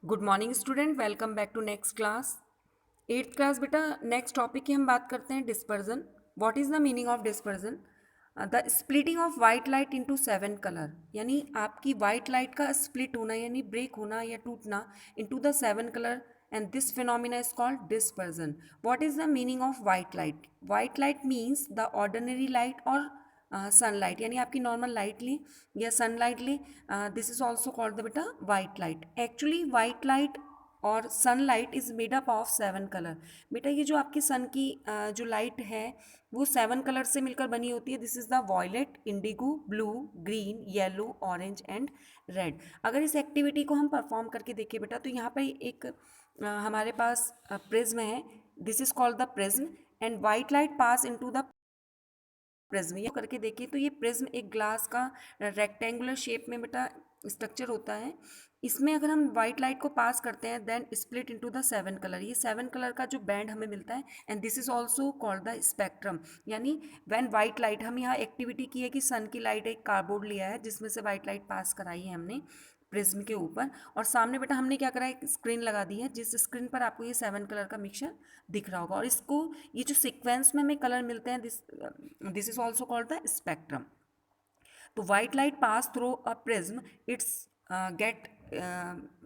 Good morning student, welcome back to next class. Eighth class बेटा, next topic की हम बात करते हैं dispersion. What is the meaning of dispersion? The splitting of white light into 7 colour, यानी आपकी white light का split होना यानी ब्रेक होना या टूटना into the 7 colour, and this phenomena is called dispersion. What is the meaning of white light? White light means the ordinary light और sunlight, यानी आपकी नॉर्मल लाइट ली या सनलाइट ली, this is also called the बेटा white light. Actually white light और sunlight is made up of 7 colour. बेटा ये जो आपकी सन की जो लाइट है वो 7 कलर से मिलकर बनी होती है। This is the violet, indigo, blue, green, yellow, orange and red. अगर इस एक्टिविटी को हम परफॉर्म करके देखें बेटा, तो यहाँ पर एक हमारे पास प्रिज्म है। This is called the prism, and white light pass into the prism. ये करके देखिए तो ये प्रिज्म एक ग्लास का रेक्टेंगुलर शेप में बेटा स्ट्रक्चर होता है। इसमें अगर हम व्हाइट लाइट को पास करते हैं then split into the 7 colour. ये 7 कलर का जो बैंड हमें मिलता है, and this is also called the spectrum. यानी व्हेन व्हाइट लाइट, हम यहाँ एक्टिविटी की है कि सन की लाइट एक कार्डबोर्ड लिया है जिसमें से व्हाइट लाइट पास कराई है हमने प्रिज्म के ऊपर, और सामने बेटा हमने क्या करा है, एक स्क्रीन लगा दी है जिस स्क्रीन पर आपको ये 7 कलर का मिक्सचर दिख रहा होगा। और इसको ये जो सिक्वेंस में हमें कलर मिलते हैं, this is also called the spectrum. तो white light pass through a prism, it's get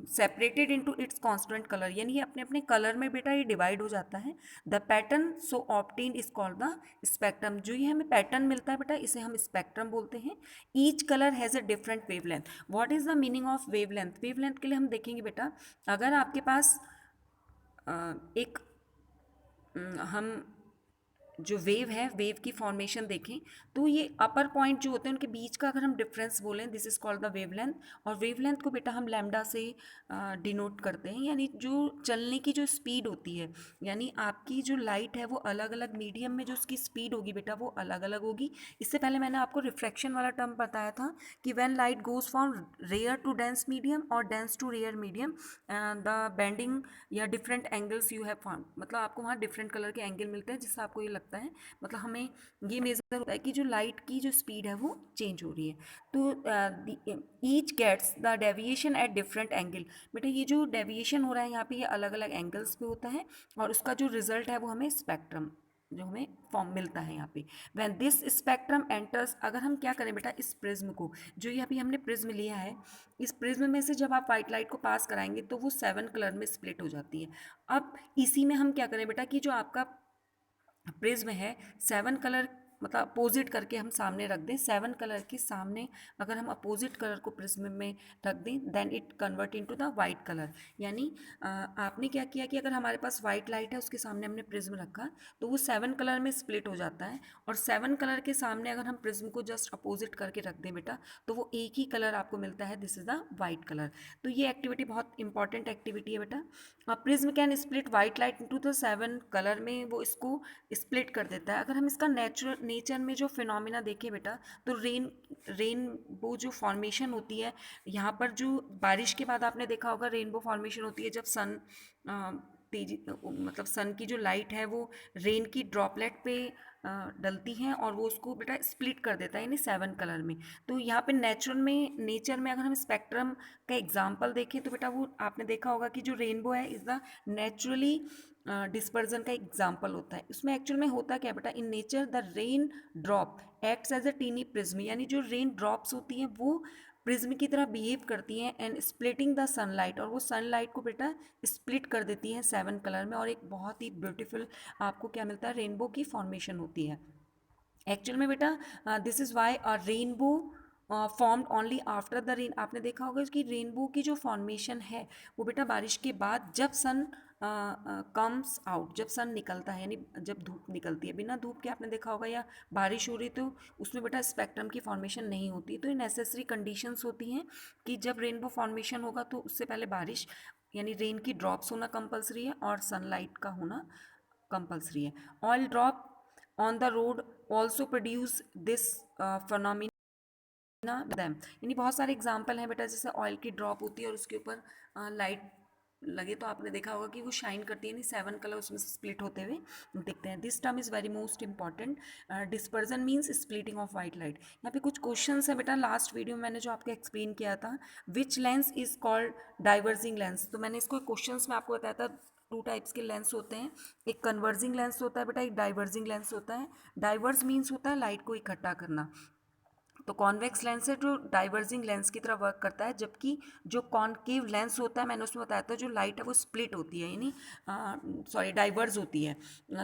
separated into its constant colour, यानी ये अपने अपने कलर में बेटा ये डिवाइड हो जाता है। The pattern so obtain is called the spectrum. जो ये हमें पैटर्न मिलता है बेटा, इसे हम स्पेक्ट्रम बोलते हैं। Each colour has a different wavelength. What is the meaning of wavelength? Wavelength के लिए हम देखेंगे बेटा, अगर आपके पास एक हम जो वेव है, वेव की फॉर्मेशन देखें तो ये अपर पॉइंट जो होते हैं उनके बीच का अगर हम डिफरेंस बोलें, this is called the wavelength. और वेवलेंथ को बेटा हम लैम्डा से डिनोट करते हैं, यानी जो चलने की जो स्पीड होती है, यानी आपकी जो लाइट है वो अलग अलग मीडियम में जो उसकी स्पीड होगी बेटा वो अलग अलग होगी। इससे पहले मैंने आपको रिफ्रैक्शन वाला टर्म बताया था कि when light goes from rare to dense medium और dense to rare medium, the bending या different angles you have found, मतलब आपको वहाँ डिफरेंट कलर के एंगल मिलते हैं जिससे आपको ये लगता है, मतलब हमें ये मेजर होता है कि जो लाइट की जो स्पीड है वो चेंज हो रही है। तो each gets the deviation at different angle. बेटा ये जो डेविएशन हो रहा है यहाँ पे ये अलग अलग एंगल्स पे होता है, और उसका जो रिजल्ट है वो हमें स्पेक्ट्रम जो हमें फॉर्म मिलता है यहाँ पे। व्हेन दिस स्पेक्ट्रम एंटर्स, अगर हम क्या करें बेटा, इस प्रिज्म को, जो ये अभी हमने प्रिज्म लिया है, इस प्रिज्म में से जब आप व्हाइट लाइट को पास कराएंगे तो वो 7 कलर में स्प्लिट हो जाती है। अब इसी में हम क्या करें बेटा कि जो आपका प्रिज्म है 7 कलर, मतलब अपोजिट करके हम सामने रख दें। 7 कलर के सामने अगर हम अपोजिट कलर को प्रिज्म में रख दें then it convert into the white colour. यानी आपने क्या किया कि अगर हमारे पास वाइट लाइट है उसके सामने हमने प्रिज्म रखा तो वो 7 कलर में स्प्लिट हो जाता है, और 7 कलर के सामने अगर हम प्रिज्म को जस्ट अपोजिट करके रख दें बेटा तो वो एक ही कलर आपको मिलता है, this is the white colour. तो ये एक्टिविटी बहुत इंपॉर्टेंट एक्टिविटी है बेटा। Prism can split white light into the 7 colour में वो इसको स्प्लिट कर देता है। अगर हम इसका नेचर में जो फिनोमिना देखें बेटा, तो रेनबो जो फॉर्मेशन होती है, यहाँ पर जो बारिश के बाद आपने देखा होगा रेनबो फॉर्मेशन होती है जब सन तेजी, मतलब सन की जो लाइट है वो रेन की ड्रॉपलेट पे डलती हैं और वो उसको बेटा स्प्लिट कर देता है यानी 7 कलर में। तो यहाँ पे नेचर में अगर हम स्पेक्ट्रम का एग्जाम्पल देखें तो बेटा वो आपने देखा होगा कि जो रेनबो है इज़ द नेचुरली डिस्पर्जन का एग्जाम्पल होता है। उसमें एक्चुअल में होता क्या बेटा, in nature the rain drop acts as a tiny prism, यानी जो रेन ड्रॉप्स होती हैं वो प्रिज्म की तरह बिहेव करती हैं एंड स्प्लिटिंग द सनलाइट, और वो सनलाइट को बेटा स्प्लिट कर देती हैं 7 कलर में, और एक बहुत ही ब्यूटीफुल आपको क्या मिलता है, रेनबो की फॉर्मेशन होती है। एक्चुअल में बेटा this is why a rainbow formed only after the rain. आपने देखा होगा कि रेनबो की जो फॉर्मेशन है वो बेटा बारिश के बाद जब सन कम्स आउट, जब सन निकलता है, यानी जब धूप निकलती है। बिना धूप के आपने देखा होगा या बारिश हो रही तो उसमें बेटा स्पेक्ट्रम की फॉर्मेशन नहीं होती। तो ये नेसेसरी कंडीशंस होती हैं कि जब रेनबो फॉर्मेशन होगा तो उससे पहले बारिश यानी रेन की ड्रॉप्स होना कंपलसरी है और सनलाइट का होना कंपलसरी है। Oil drop on the road also produce this phenomena them, यानी बहुत सारे एग्जाम्पल हैं बेटा, जैसे ऑयल की ड्रॉप होती है और उसके ऊपर लाइट लगे तो आपने देखा होगा कि वो शाइन करती है, नहीं 7 कलर उसमें से स्प्लिट होते हुए दिखते हैं। This term is very most important. Dispersion means splitting of white light. यहाँ पे कुछ क्वेश्चंस है बेटा, लास्ट वीडियो में मैंने जो आपको एक्सप्लेन किया था, which lens is called diverging lens, तो मैंने इसको क्वेश्चंस में आपको बताया था 2 टाइप्स के लेंस होते हैं, एक कन्वर्जिंग लेंस होता है बेटा, एक डाइवर्जिंग लेंस होता है। डाइवर्स मीन्स होता है लाइट को इकट्ठा करना, तो कॉन्वेक्स लेंस है जो डाइवर्जिंग लेंस की तरह वर्क करता है, जबकि जो कॉनकेव लेंस होता है मैंने उसमें बताया था जो लाइट है वो स्प्लिट होती है, यानी सॉरी डाइवर्स होती है।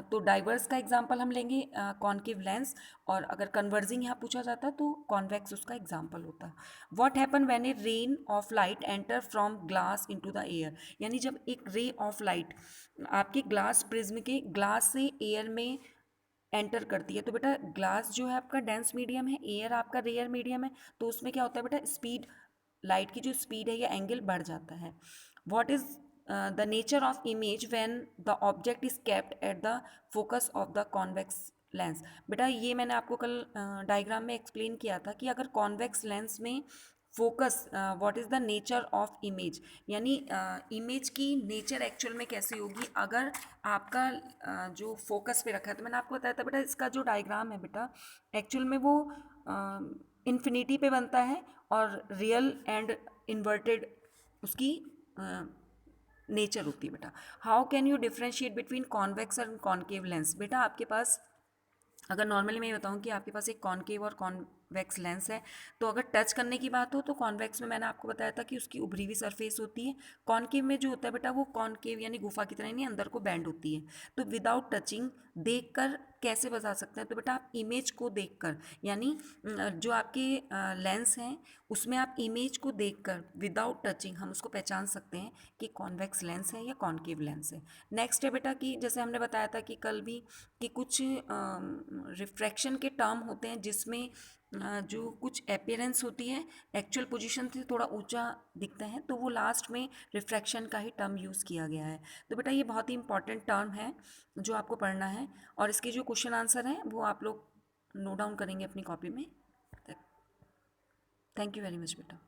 तो डाइवर्स का एग्जांपल हम लेंगे कॉनकेव लेंस, और अगर कन्वर्जिंग यहाँ पूछा जाता तो कॉन्वेक्स उसका एग्जांपल होता। What happen when A rain of light enter from glass into the air, यानी जब एक रे ऑफ लाइट आपके ग्लास प्रिज्म के ग्लास से एयर में एंटर करती है, तो बेटा ग्लास जो है आपका डेंस मीडियम है, एयर आपका रेयर मीडियम है, तो उसमें क्या होता है बेटा, स्पीड, लाइट की जो स्पीड है या एंगल बढ़ जाता है। What is the nature of image when the object is kept at the focus of the convex lens. बेटा ये मैंने आपको कल डायग्राम में एक्सप्लेन किया था कि अगर कॉन्वेक्स लेंस में focus, what is the nature of image, यानी इमेज की नेचर एक्चुअल में कैसी होगी अगर आपका जो फोकस पे रखा है। तो मैंने आपको बताया था बेटा इसका जो डायग्राम है बेटा, एक्चुअल में वो इन्फिनिटी पे बनता है, और रियल एंड इन्वर्टेड उसकी नेचर होती है बेटा। How can you differentiate between convex and concave lens, बेटा आपके पास अगर नॉर्मली मैं ये बताऊँ कि आपके पास एक कॉनकेव और कॉन्वेक्स लेंस है, तो अगर टच करने की बात हो तो कॉन्वेक्स में मैंने आपको बताया था कि उसकी उभरी हुई सरफेस होती है, कॉनकेव में जो होता है बेटा वो कॉनकेव यानी गुफा की तरह नहीं, अंदर को बैंड होती है। तो विदाउट टचिंग देखकर कैसे बता सकते हैं, तो बेटा आप इमेज को देखकर, यानी जो आपके लेंस हैं उसमें आप इमेज को देखकर विदाउट टचिंग हम उसको पहचान सकते हैं कि कॉन्वेक्स लेंस है या कॉनकेव लेंस है। नेक्स्ट है बेटा कि जैसे हमने बताया था कि कल भी कि कुछ रिफ्रैक्शन के टर्म होते हैं जिसमें जो कुछ अपीयरेंस होती है एक्चुअल पोजीशन से थोड़ा ऊंचा दिखता है, तो वो लास्ट में रिफ्रैक्शन का ही टर्म यूज़ किया गया है। तो बेटा ये बहुत ही इंपॉर्टेंट टर्म है जो आपको पढ़ना है, और इसके जो क्वेश्चन आंसर हैं वो आप लोग नोट डाउन करेंगे अपनी कॉपी में। थैंक यू वेरी मच बेटा।